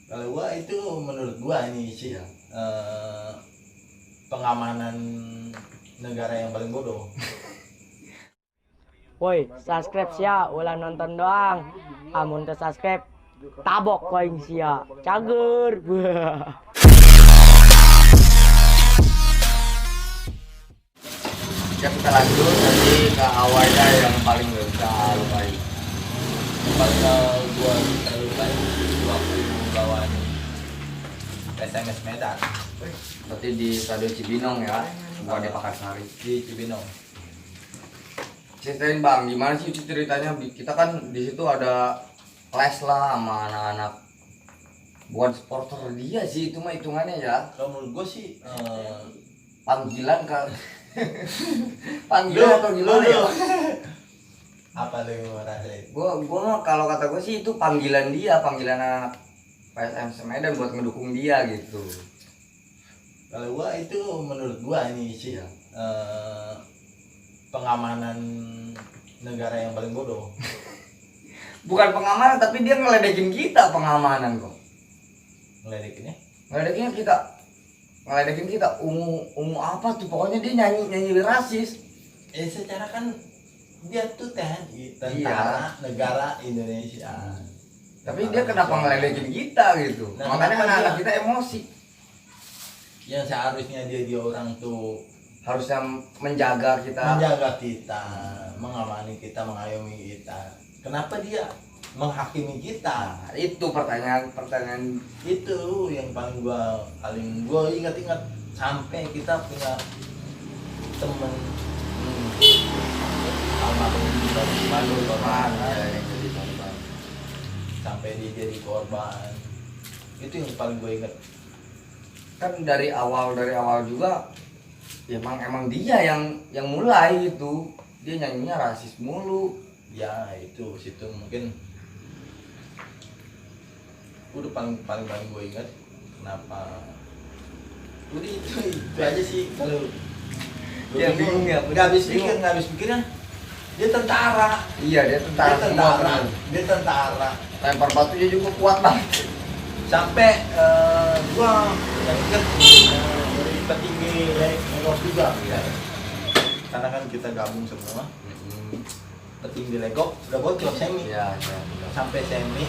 Kalau gua itu menurut gua ini sih pengamanan negara yang paling bodoh. Woi, subscribe sia, ulah nonton doang. Amun teu subscribe, tabok koing sia. Cager. Ya kita lanjut nanti ke awalnya yang paling gak bisa lupain. Paling gua terlupain waktu lawan SMS Medan Berarti di Stadion Cibinong ya, bukan di Pakansari. di Cibinong. Ceritain Bang, gimana sih itu ceritanya? Kita kan di situ ada kelas lah sama anak-anak. Bukan supporter dia sih, itu mah hitungannya ya. Kalau menurut gua sih Panggilan kan. Panggilan atau gimana ya? apa lu yang ngerasain? Gua mah kalau kata gue sih itu panggilan dia, panggilan anak PSM Medan buat ngedukung dia gitu. Kalau gua itu menurut gua ini sih pengamanan negara yang paling bodoh. Bukan pengamanan tapi dia ngeledekin kita pengamanan kok. Ngeledekinnya Ngeledekin kita ungu apa tuh, pokoknya dia nyanyi rasis. secara kan dia tuh TNI, tentara negara Indonesia. Tapi dia kenapa ngeledekin kita gitu? Nah, Makanya kenapa anak-anak dia? kita emosi. Yang seharusnya dia orang tuh Harusnya menjaga kita. menjaga kita, mengamani kita, mengayomi kita. Kenapa dia menghakimi kita? Nah, itu pertanyaan Itu yang paling gua ingat-ingat sampai kita punya temen almarhum dari Bandung korban, yang jadi korban. sampai dia jadi korban. Itu yang paling gue ingat. Kan dari awal juga emang dia yang mulai itu. Dia nyanyinya rasis mulu. Ya itu situ mungkin udah paling gue ingat. Kenapa udah itu aja sih. Kalau Ya, bingung ya, nggak habis bingung. pikirnya dia tentara. Iya, dia tentara. Dia tentara. Lempar batunya juga kuat banget. Sampai gua yang inget dari petinggi Legok juga ya. Karena kan kita gabung semua. Petinggi Legok udah bocor semi. Iya. Sampai semi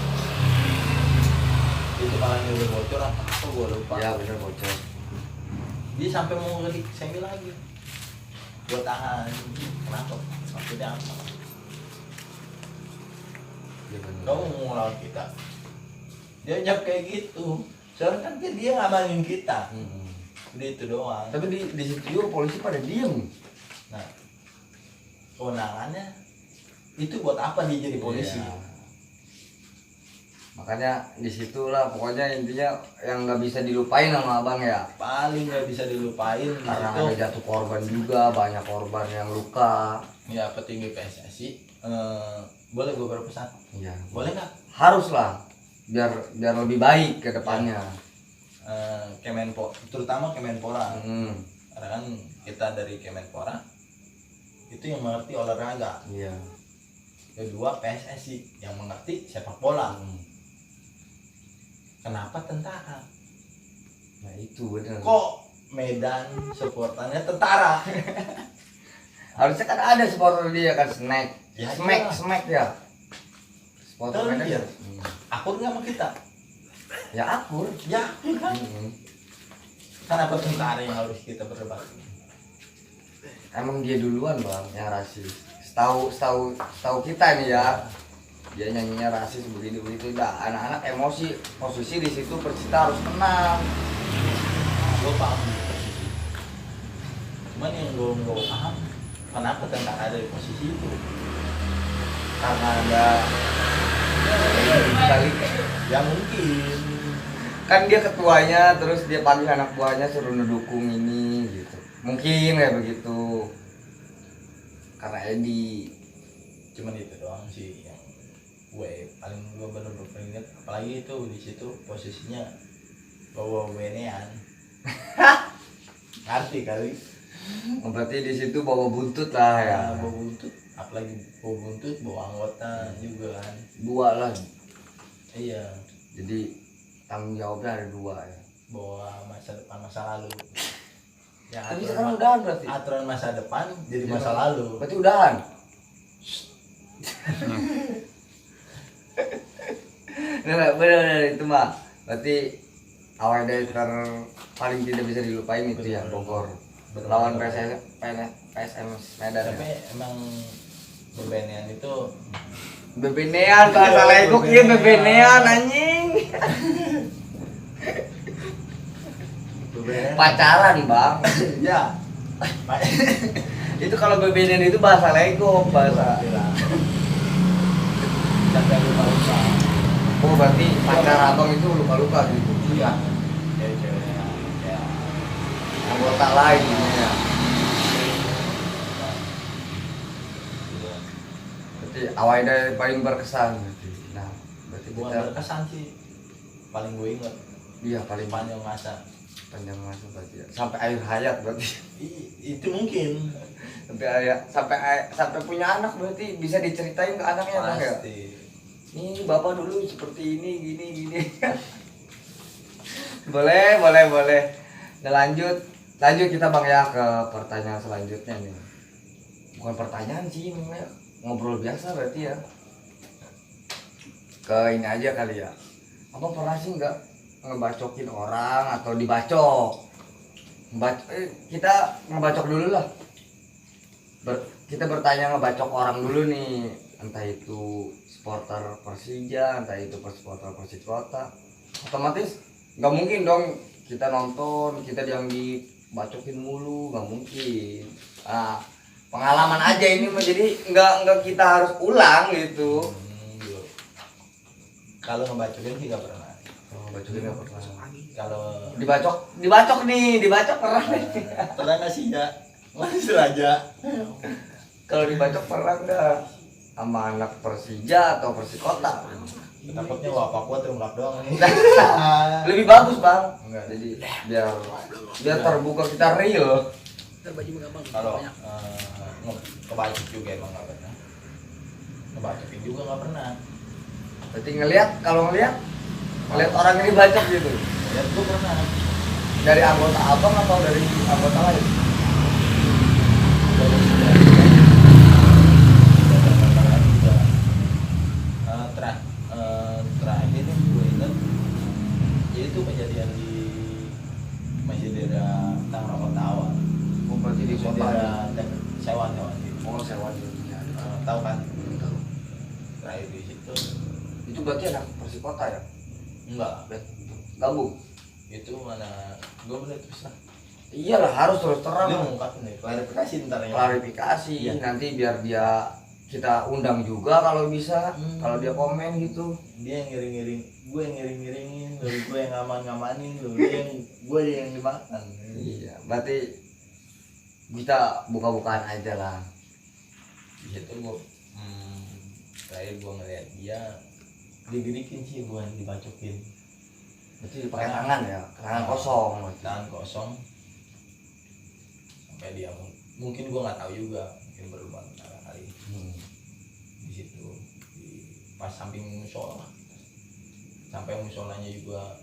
itu palanya udah bocor apa gua lupa. Iya, benar bocor. Dia sampai mau ngedik semi lagi. Gua tahan. Kenapa? Maksudnya apa? Iya benar. Kamu mau lawan kita? Dia jawab kayak gitu. Soalnya kan dia ngamanin kita. Udah itu doang. Tapi di situ juga polisi pada diem. Nah, kewenangannya itu buat apa dia jadi polisi? Iya. Makanya disitulah pokoknya intinya yang nggak bisa dilupain sama abang ya. Paling nggak bisa dilupain Karena itu ada jatuh korban juga, banyak korban yang luka. ya petinggi PSSI. Boleh gue berpesan? Iya. Boleh nggak? Harus lah, biar lebih baik ke depannya. Kemenpo, terutama Kemenpora. Karena kan kita dari Kemenpora itu yang mengerti olahraga. Iya. Kedua PSSI yang mengerti sepak bola. Kenapa tentara? Nah itu benar. Kok Medan supportannya tentara? Harusnya kan ada supporter dia kan snack. Ya, Smack ya. Supporter Tahu Medan dia. ya. Akur nggak sama kita? Ya akur. Ya, kan? Kenapa tentara yang harus kita berdebat? Emang dia duluan bang yang rasis. Setahu kita nih ya. Dia nyanyinya rasis begitu dah. Anak-anak emosi, posisi di situ Persita harus menang. Gue paham di posisi. Cuman yang gue paham, kenapa tentara ada di posisi itu? Karena ada Kali ya mungkin kan dia ketuanya, terus dia panggil anak buahnya suruh ngedukung ini gitu. Mungkin kayak begitu. Karena Edi. cuman itu doang sih yang gue bener-bener inget. Apalagi itu di situ posisinya bawa wenean. Ngerti kali? Berarti di situ bawa buntut lah ya. Bawa buntut, apalagi bawa buntut, bawa anggota juga kan. Dua lah. Iya. Jadi tanggung jawabnya ada dua ya. Bawa masa depan masa lalu. Yang Tapi sekarang udahan berarti. aturan masa depan jadi masa lalu. Berarti udahan. Nah, benar itu mah. Berarti awal dari paling tidak bisa dilupain itu ya Bogor. Lawan PSM Medan. Tapi emang bebenean itu Bebenean bahasa legok ieu bebenean anjing. bebenean. Pacaran, Bang. Ya. Itu kalau bebenean itu bahasa legok, bahasa. Sampai lupa-lupa. Oh, berarti pacar abang itu lupa-lupa gitu. Iya. Kayak ceweknya kayak Anggota lain ya. Berarti awal dari paling berkesan berarti. Nah, berarti bukan kita berkesan sih. Paling gue inget iya paling panjang masa. panjang masa berarti ya. Sampai akhir hayat berarti. Itu mungkin sampai punya anak berarti bisa diceritain ke anaknya Bang ya. pasti. Ini bapak dulu seperti ini gini. boleh. Nah, lanjut kita Bang ya ke pertanyaan selanjutnya nih. Bukan pertanyaan sih, namanya ngobrol biasa berarti ya. Ke ini aja kali ya. Abang pernah sih nggak ngebacokin orang atau dibacok? Kita ngebacok dulu lah. Kita bertanya ngebacok orang dulu nih, entah itu supporter Persija, entah itu supporter Persikota. Otomatis nggak mungkin dong kita nonton kita yang dibacokin mulu, nggak mungkin. Nah, pengalaman aja ini menjadi nggak kita harus ulang gitu. Kalau ngebacokin sih nggak pernah. Bacokin nggak pernah. Kalau Dibacok pernah. pernah nggak sih ya? Langsung aja. Kalau dibacok pernah nggak sama anak Persija atau Persikota? Takutnya bapak gua terungkap doang nih. Lebih bagus Bang. Enggak. Jadi biar terbuka kita real. Kalau ngebacok juga emang nggak pernah. Ngebacokin juga nggak pernah. Berarti ngelihat orang ini bacok gitu. Ya gua pernah. Dari anggota abang atau dari anggota lain? Terakhir ini gue ingat jadi itu kejadian di Masjid Daerah Tangerang Kota Awal. Berarti di kota ya? Sewan gitu. Oh, sewa di Tahu kan? tahu. Terakhir di situ Itu berarti anak Persikota ya? enggak. Gabung. Itu mana gue bener terus lah. Iyalah harus terus terang. Dia ngungkapin nih klarifikasi ntar ya. Klarifikasi Iya. nanti biar kita undang juga kalau bisa, kalau dia komen gitu. Dia yang ngiring-ngiring, gue yang ngiring-ngiringin, gue yang ngaman-ngamanin, gue yang dimakan. Iya, berarti kita buka-bukaan aja lah. Di situ gue terakhir gue ngeliat dia digerikin sih, gue dibacokin. Berarti pakai tangan ya, tangan kosong. Tangan kosong. Sampai dia mungkin gue nggak tahu juga, mungkin berubah kali. Di situ pas samping musola, sampai musolanya juga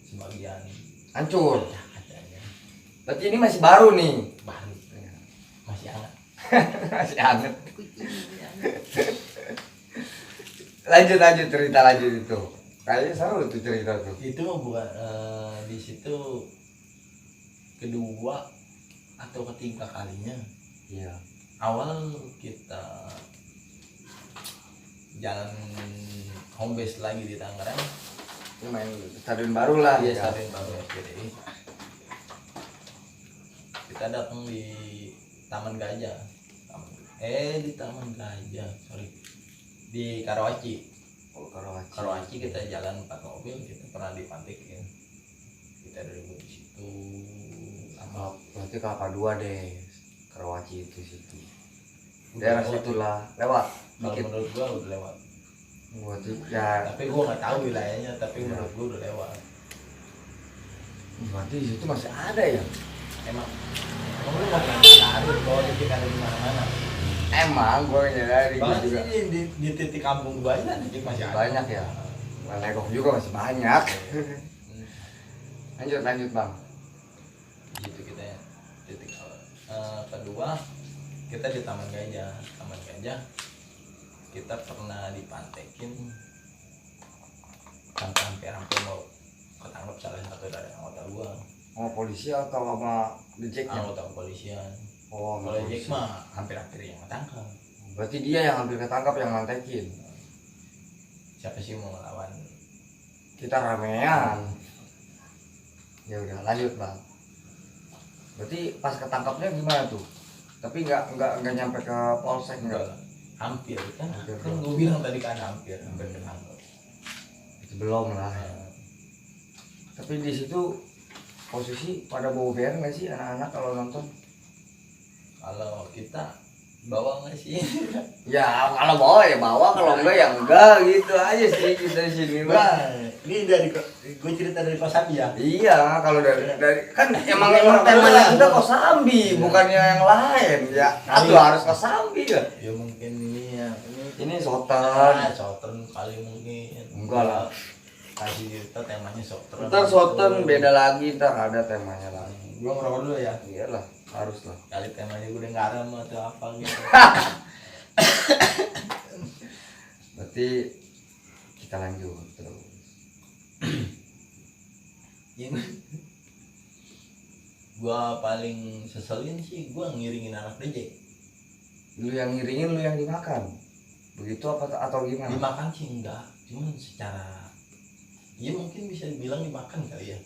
sebagian Hancur. kacanya Berarti ini masih baru nih. baru, masih hangat. Masih anget. lanjut cerita itu. Kayaknya seru tuh cerita tuh. Itu bukan di situ kedua atau ketiga kalinya. Iya. Awal kita jalan home base lagi di Tangerang. Ini main stadion baru lah. Iya, Ya. stadion baru SPDI. Kita datang di Taman Gajah. Di Taman Gajah, sorry. Di Karawaci. Oh, Karawaci. Karawaci kita jalan 4 mobil, kita pernah dipantikin. Kita duduk di situ. Berarti Kelapa 2 deh. Karawaci itu situ. Daerah situlah lewat. Kalau Dikit. menurut gua udah lewat. Berarti ya. Tapi gua nggak tahu wilayahnya, tapi menurut gua udah lewat. Berarti di situ masih ada ya. Emang lu nggak pernah nyari bahwa titik ada di mana-mana. Emang gue nyadari Bahkan juga. di titik kampung gua aja titik masih ada. Banyak ya. legok juga masih banyak. Lanjut bang. Gitu kita ya. Titik awal. Kedua kita di Taman Gajah. Kita pernah dipantekin sampai hampir mau ketangkep salah satu dari anggota gua. Oh polisi atau sama The Jack-nya? Anggota kepolisian. Oh Kalau Jack polisi. mah hampir-hampir yang ketangkep. Berarti dia yang hampir ketangkap yang mantekin. Siapa sih mau ngelawan? Kita ramean. Ya udah lanjut bang. Berarti pas ketangkapnya gimana tuh? Tapi nggak nyampe ke polsek Enggak nggak? lah. Hampir kan? Hampir. Kan gua bilang tadi kan hampir ketangkep. Itu belum lah. Tapi di situ posisi pada bawa bear nggak sih anak-anak kalau nonton? Kalau kita bawa nggak sih? Ya kalau bawa ya bawa, kalau enggak ya enggak gitu aja sih kita di sini bang. Bang, ini dari gue cerita dari Kosambi ya. Iya kalau dari kan emang temanya kita Kosambi bukannya yang lain ya. Atau harus Kosambi ya. Ya mungkin ini ya. Ini Southern. Southern kali mungkin. Enggak lah. Kasih kita temanya Southern. Ntar Southern beda lagi, ntar ada temanya lagi. Gua ngerokok dulu ya. Iyalah harus lah. Kali temanya gue udah garam atau apa gitu. Berarti kita lanjut terus. Ini gua paling seselin sih gua ngiringin anak DJ. Lu yang ngiringin, lu yang dimakan. Begitu apa atau gimana? Dimakan sih enggak, cuman secara ya mungkin bisa dibilang dimakan kali ya.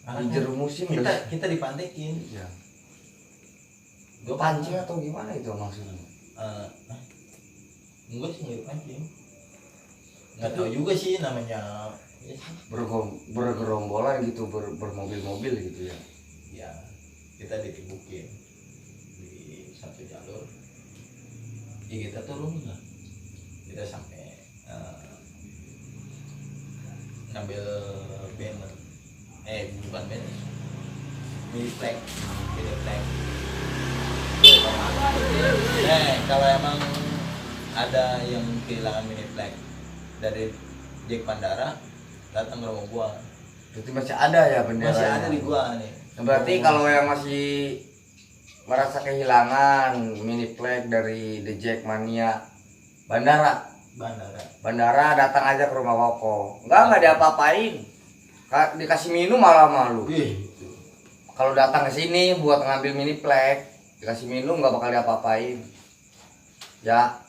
Karena Dijerumusin kita dipantekin. ya. Gua Pancing atau gimana itu maksudnya? Enggak sih nggak pancing. Nggak tahu juga sih namanya. Ya, Bergerombolan gitu, bermobil-mobil gitu ya. ya kita ditibukin di satu jalur. Ya kita turun lah. Kita sampai ngambil banner. Bukan banner. Mini flag. Kalau emang ada yang kehilangan mini flag dari Jack Pandara, datang ke rumah gua. Berarti masih ada ya bendera? Masih ada di gua nih. Berarti kalau yang masih merasa kehilangan mini flag dari The Jack Mania Bandara datang aja ke rumah Koko. Enggak diapa-apain. Dikasih minum malah malu. Kalau datang ke sini buat ngambil mini flag, dikasih minum nggak bakal diapa-apain. Ya,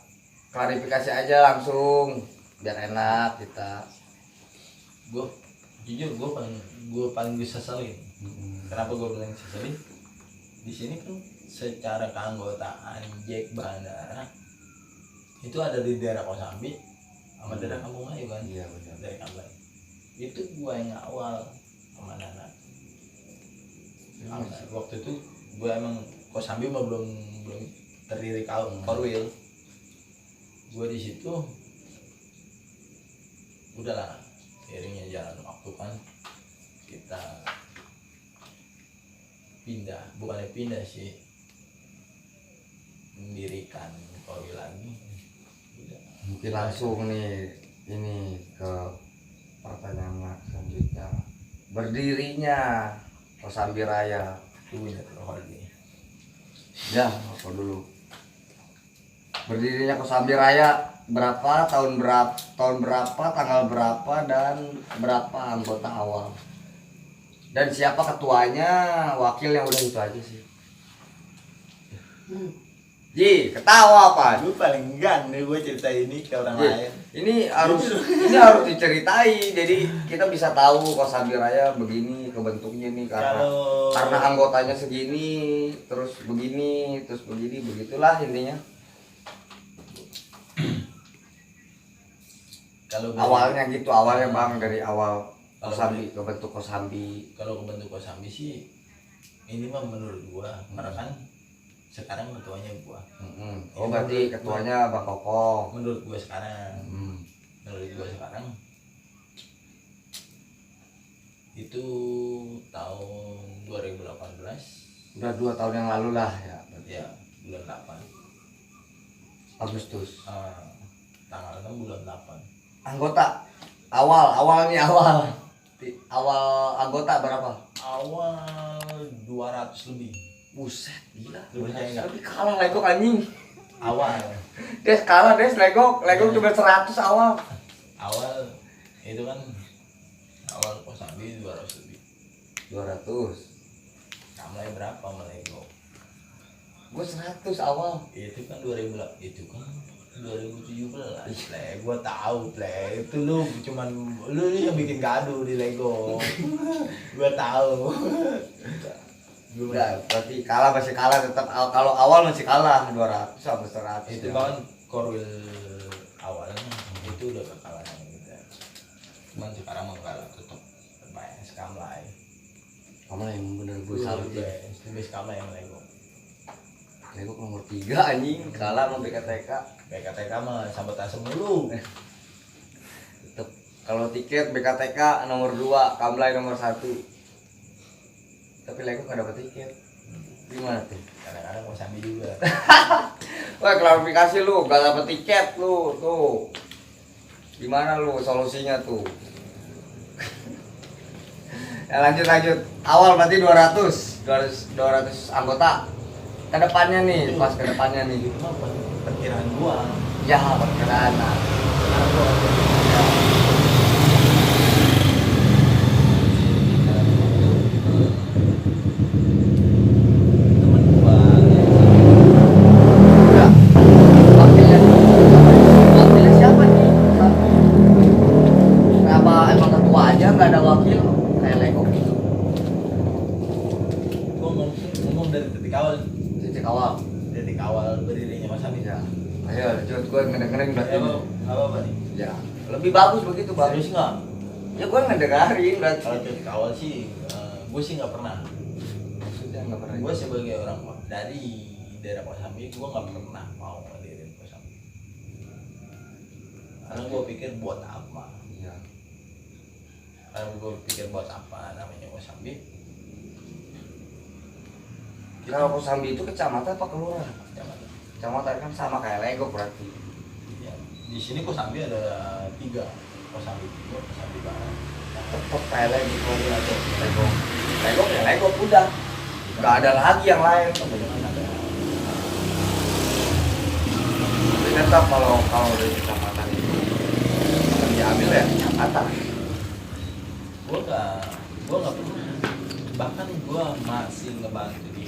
klarifikasi aja langsung biar enak kita. Gue paling bisa seselin. Kenapa gue bilang seselin? Di sini kan secara keanggotaan Jack Bandara itu ada di daerah Kosambi sama daerah Kampung Melayu kan? Iya benar. Dari Kampung. Itu gue yang awal sama Nana. Waktu itu gue emang Kosambi mah belum terdiri Korwil. Gue di situ udahlah, seiringnya jalan waktu kan kita bukannya pindah sih, mendirikan Korwil lagi. Mungkin langsung nih ini ke pertanyaan selanjutnya. Berdirinya Kosambi Raya. Ya, apa dulu? Berdirinya Kosambi Raya berapa, tahun berapa, tanggal berapa, dan berapa anggota awal? Dan siapa ketuanya, wakilnya, udah itu aja sih. Ji, ketawa apa? Gue paling enggan nih gue cerita ini ke orang lain. Ini harus diceritai, jadi kita bisa tahu Kosambi Raya begini kebentuknya nih karena anggotanya segini, terus begini, begitulah intinya. Awalnya gitu, bang, dari awal Kosambi kebentuk Kosambi. Kalau kebentuk Kosambi sih ini mah menurut gua, karena kan sekarang ketuanya gua. Oh berarti ketuanya Bang Koko. Menurut gua sekarang. Itu tahun 2018. Udah 2 tahun yang lalu lah ya. Ya, bulan 8. Agustus. Tanggal 6 bulan 8. Anggota Awal nih awal. Awal anggota berapa? Awal 200 lebih. Buset, gila. Lu percaya nggak? Tapi kalah Legok anjing. Awal. Des kalah Des Legok cuma 100 awal. Awal itu kan awal Kosambi 200 lebih. 200. Kamlay berapa sama Lego? Gue 100 awal. Itu kan 2000 itu kan 2017. Gua tahu, itu lu cuman lu yang bikin gaduh di Lego. Gua tahu. Udah, berarti masih kalah tetap kalau awal masih kalah 200 sama 100. Itu kan Korwil awalnya itu udah kekalahan kita. Cuman sekarang mau kalah tetap lumayan Kamlay. Kamlay emang bener gue salut ya. Lebih Kamlay yang Lego. Lego nomor 3 anjing, kalah sama BKTK. BKTK mah sabotase mulu. Tetep kalau tiket BKTK nomor 2, Kamlay nomor 1. Tapi Lego gak dapet tiket. Gimana tuh? Kadang-kadang mau sambil juga. Wah, klarifikasi lu, gak dapet tiket lu tuh. Gimana lu solusinya tuh? Ya lanjut. Awal berarti 200 anggota. Kedepannya nih, pas kedepannya nih. Itu mah perkiraan gua. Ya, perkiraan. Temen gua Enggak. Wakilnya siapa nih? Kenapa emang ketua aja nggak ada wakil kayak Lego gitu? gua ngomong dari titik awal. Titik awal. Titik awal berdirinya Mas Hamid. Ya. Ayo, lanjut gue ngedengerin berarti. Apa nih? Ya. Lebih bagus begitu, Bang. Serius nggak? Ya gue ngedengerin berarti. Kalau titik awal sih, gue sih nggak pernah. Maksudnya nggak pernah. Gue sebagai orang dari daerah Kosambi, gue nggak pernah mau ngadirin Kosambi. Karena gue pikir buat apa? Iya. Karena gue pikir buat apa namanya Kosambi? Kalau Kosambi itu kecamatan apa kelurahan? Kecamatan. Kecamatan kan sama kayak Lego berarti. Ya, di sini Kosambi ada 3, Kosambi Timur, Kosambi Barat. Tetep kayak Lego kalau ada Lego. Lego ya Lego udah. Nggak ada lagi yang lain. Tapi tetap kalau dari kecamatan itu akan diambil ya kecamatan. Gue nggak pernah. Bahkan gue masih ngebantu di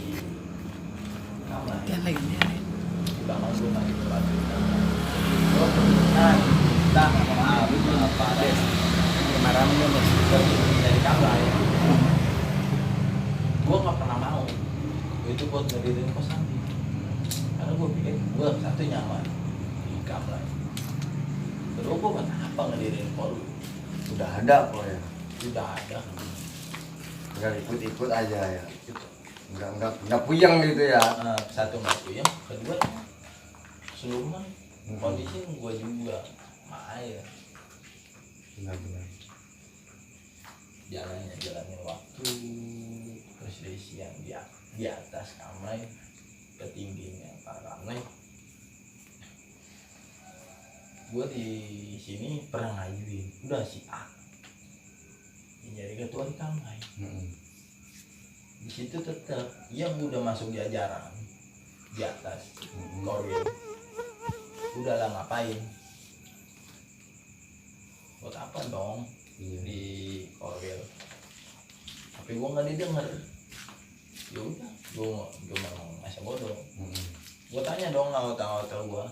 kamar. Bahkan gue masih ngebantu di kamar. Gue pernah minta maaf pada kemarin dari kamar. Gue nggak pernah mau. Itu buat ngedirin Kosambi. Karena gue pikir gue satu nyaman di kamar. Terus gue buat apa ngedirin Koru? Udah ada kok ya. Sudah ada. Nggak ikut aja ya. Nggak puyeng gitu ya. Satu nggak puyeng, kedua seluruh kondisi gue juga air Benar-benar. jalannya waktu perselisihan di atas Kamlay ketinggian para Kamlay. Gue di sini pernah ngajuin udah si A yang jadi ketua di Kamlay. Di situ tetap yang udah masuk jajaran di atas Korwil udahlah ngapain buat apa dong di Korwil, tapi gua nggak didengar. Ya udah gua memang masa bodoh. Gua tanya dong anggota gua,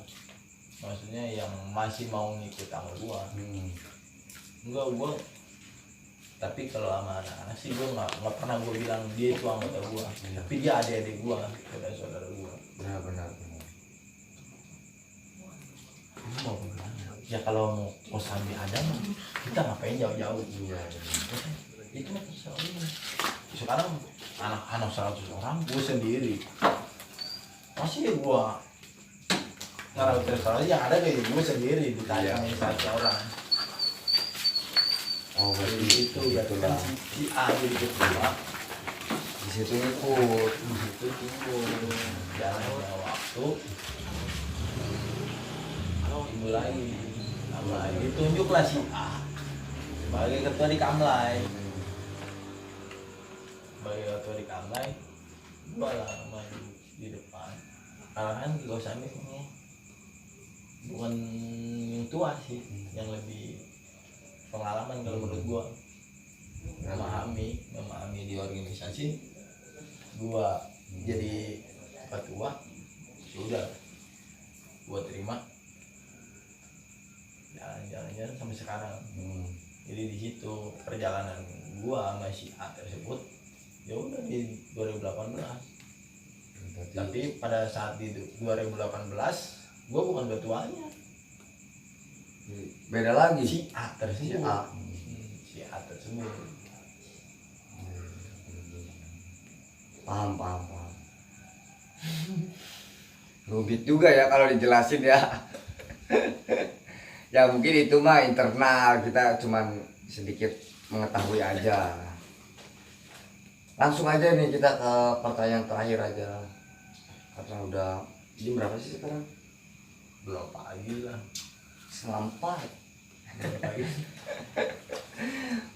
maksudnya yang masih mau ngikut sama gua. Enggak, gua tapi kalau sama anak-anak sih gue nggak pernah gue bilang dia itu anggota gue, tapi dia adik-adik gue, saudara gue. Benar. Mau ya kalau mau sambil ada mah kita ngapain jauh-jauh? Iya. Itu mah terserah. Sekarang anak-anak 100 orang gue sendiri masih gue nggak terserah yang ada kayak gue sendiri ditanya sama 100 orang. Oh berarti Itu kan si A jadi ketua di situ ikut. di situ timbul jalannya waktu timbul lagi ditunjuklah si A sebagai ketua di Kamlai. Sebagai ketua di Kamlai, gua lah maju di depan. Arahan di Gosani ini bukan yang tua sih, yang lebih pengalaman kalau menurut gua. Memahami di organisasi, gua jadi ketua, sudah gua terima jalan-jalan sampai sekarang. Jadi di situ perjalanan gua sama si A tersebut ya udah di 2018. Tapi pada saat di 2018 gua bukan ketuanya, beda lagi. si A tersebut. Si A tersebut. Paham. Rumit juga ya kalau dijelasin ya. Ya mungkin itu mah internal, kita cuman sedikit mengetahui aja. Langsung aja nih kita ke pertanyaan terakhir aja. Karena udah jam berapa sih sekarang? Belum pagi lah. Selampat. Belum pagi.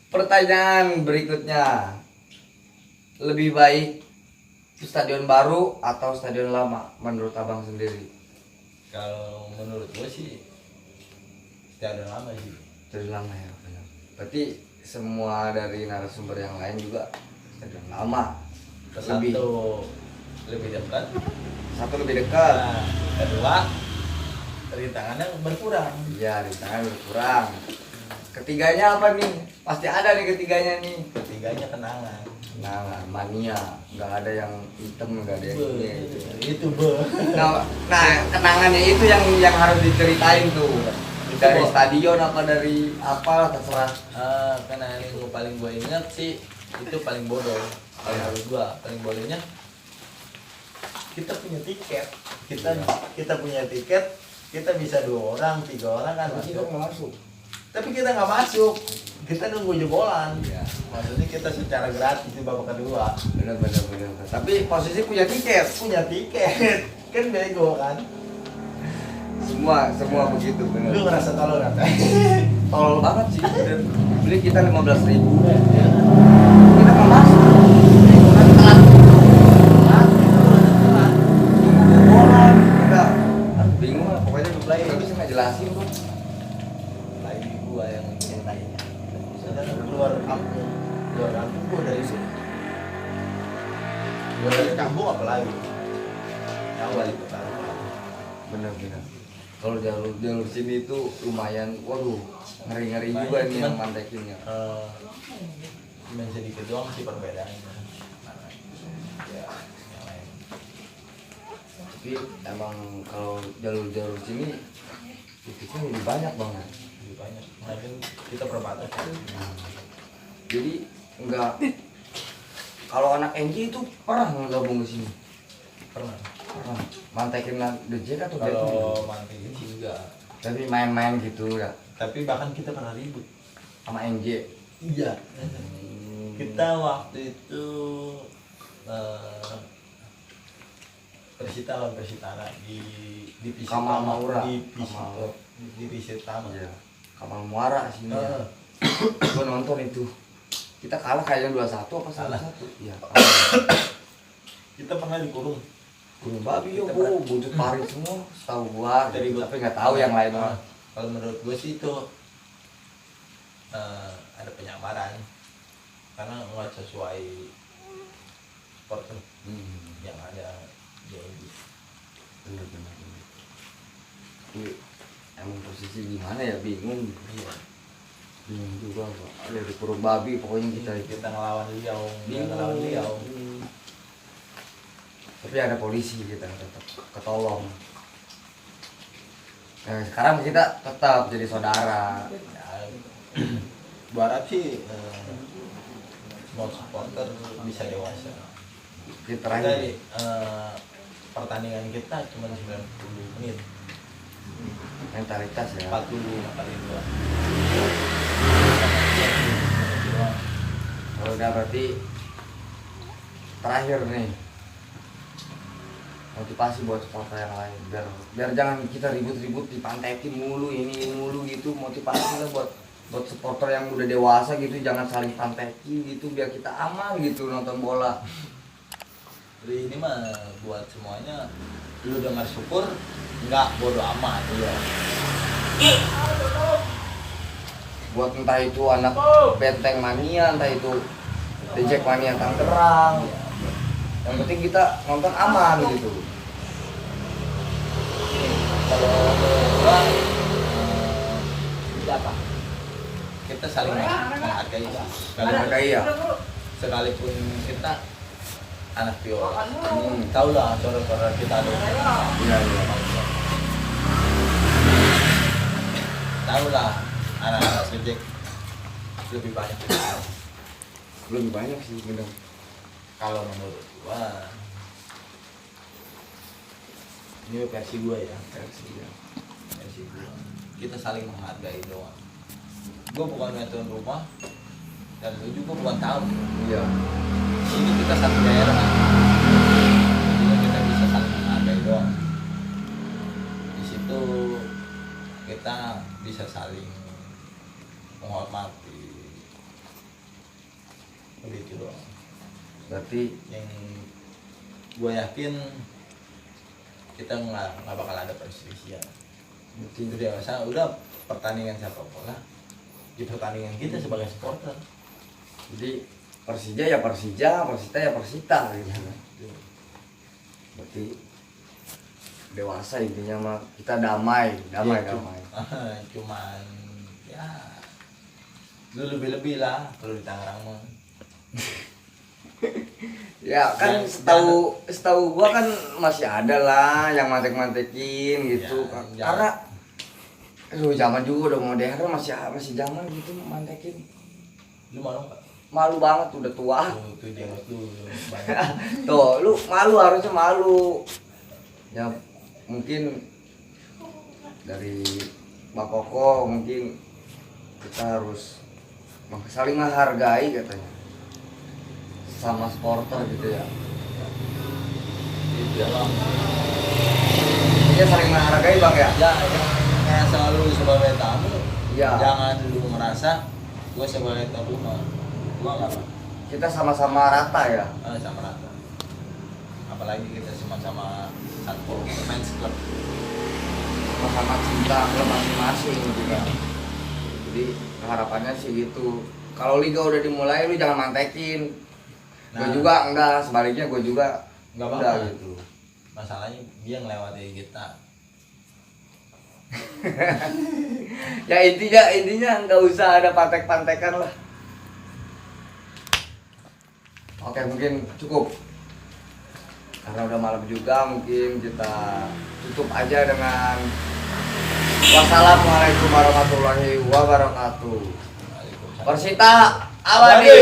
Pertanyaan berikutnya, lebih baik stadion baru atau stadion lama menurut abang sendiri? Kalau menurut gue sih stadion lama sih. Stadion lama ya, benar. Berarti semua dari narasumber yang lain juga stadion lama. Lebih dekat. Satu lebih dekat. Nah, kedua rintangannya berkurang. Iya, rintangan berkurang. Ketiganya apa nih? Pasti ada nih ketiganya nih. Ketiganya kenangan. Nah, mania, nggak ada yang hitam, nggak ada yang ini. Itu be. Nah, kenangannya itu yang harus diceritain tuh. Dari stadion apa dari apa terserah. Kenangan yang paling gue ingat sih itu paling bodoh. Kalau menurut gue paling bodohnya kita punya tiket. Kita punya tiket. Kita bisa 2 orang, 3 orang kan masuk. Tapi kita nggak masuk. Kita nunggu jebolan. Iya. Maksudnya kita secara gratis di babak kedua. Benar. Tapi posisi punya tiket. Punya tiket. Kan bego kan. Semua begitu benar. Lu ngerasa tolol kan? Tolol banget sih. Beli kita 15.000. Kita nggak masuk. Kita telat. Jebolan. Kita bingung lah. Pokoknya nggak bisa ngejelasin tuh. Lagi gua yang cintainya. Sedangkan keluar kampung gua dari sini. Gua dari kampung apalagi? Awal itu kan. Benar. Kalau jalur sini itu lumayan, waduh, ngeri juga nih yang mantekinnya. Cuma sedikit doang sih perbedaannya. Ya, yang lain. Tapi emang kalau jalur sini titiknya lebih banyak banget. Lebih banyak. Mungkin kita perbatasan. Jadi enggak, kalau anak NJ itu pernah gabung ke sini? Pernah. Mantekin DJ atau Kalau mantekin sih enggak. tapi main-main gitu ya Tapi bahkan kita pernah ribut sama NJ. Iya. Kita waktu itu Persita lawan Persitara di Kamal Maura. di Pisitama. Iya. Kamal Muara sini ya. Gua nonton itu. Kita kalah kayaknya 2-1 apa 1-1. Iya. Kita pernah dikurung. Kurung babi yo, Kita buntut pari semua. Tahu gua, Dari tapi nggak tahu yang lain mah. Kalau menurut gue sih itu ada penyamaran karena nggak sesuai supporter yang ada di ini. Bener. Ini emang posisi gimana ya, bingung. Iya. Bingung juga Pak. Ada di kurung babi pokoknya Kita ngelawan Riau, bingung. ngelawan Riau. Tapi ada polisi kita tetap ketolong. Nah, sekarang kita tetap jadi saudara. Ya, berharap sih semua supporter bisa dewasa. Kita Kita terakhir pertandingan kita cuma 90 menit. mentalitas ya. 45 kali 2. Kalau udah berarti terakhir nih, motivasi buat supporter yang lain biar jangan kita ribut-ribut dipantekin mulu ini mulu gitu. Motivasi lah buat buat supporter yang udah dewasa gitu jangan saling pantekin gitu biar kita aman gitu nonton bola. Jadi ini mah buat semuanya, lu dengar syukur, nggak bodo amat ya. Buat entah itu anak Benteng Mania, entah itu The Jack Mania Tangerang, yang penting kita nonton aman gitu. Kalau gua apa? Kita saling menghargai, Saling menghargai ya. sekalipun kita anak biola, tahu lah saudara-saudara kita ada. Iya iya. Tahu lah anak-anak subjek lebih banyak kita. Lebih banyak sih bener. Kalau menurut gua ini versi gua ya, versi gua. Kita saling menghargai doang. Gua bukan nonton rumah dan lu juga bukan tamu. Iya. Ini kita satu daerah. Jadi kita bisa saling menghargai doang. Di situ kita bisa saling menghormati. Begitu doang. Berarti Yang gue yakin kita nggak bakal ada perselisihan. Itu dewasa udah pertandingan sepak bola di pertandingan kita sebagai supporter. jadi Persija ya Persija, Persita ya Persita gitu. Berarti dewasa intinya mah kita damai. Ya, cuman ya lu lebih lah kalau di Tangerang mah. Ya kan setahu gua kan masih ada lah yang mantek-mantekin gitu. Ya, Karena zaman juga udah modern masih zaman gitu mantekin. Lu malu nggak? Malu banget udah tua. Tuh dia tuh banyak. Tuh, lu malu harusnya malu. Ya mungkin dari Mbak Koko mungkin kita harus saling menghargai katanya. Sama supporter gitu ya. Itu ya bang. Ini saling menghargai Bang ya. Ya, kayak selalu sebagai tamu. Iya. Jangan lu merasa gue sebagai tamu mah. Gua nggak apa. Kita sama-sama rata ya. Sama rata. Apalagi kita sama-sama satu fans club. Sama-sama cinta klub masing-masing juga. Jadi harapannya sih gitu. Kalau liga udah dimulai lu jangan mantekin. Gue juga enggak, sebaliknya gue juga nggak udah apa-apa gitu. Masalahnya dia ngelewati kita. Ya intinya nggak usah ada pantek-pantekan lah. Oke mungkin cukup karena udah malam juga mungkin kita tutup aja dengan wassalamualaikum warahmatullahi wabarakatuh. Waalaikumsalam. Persita abadi.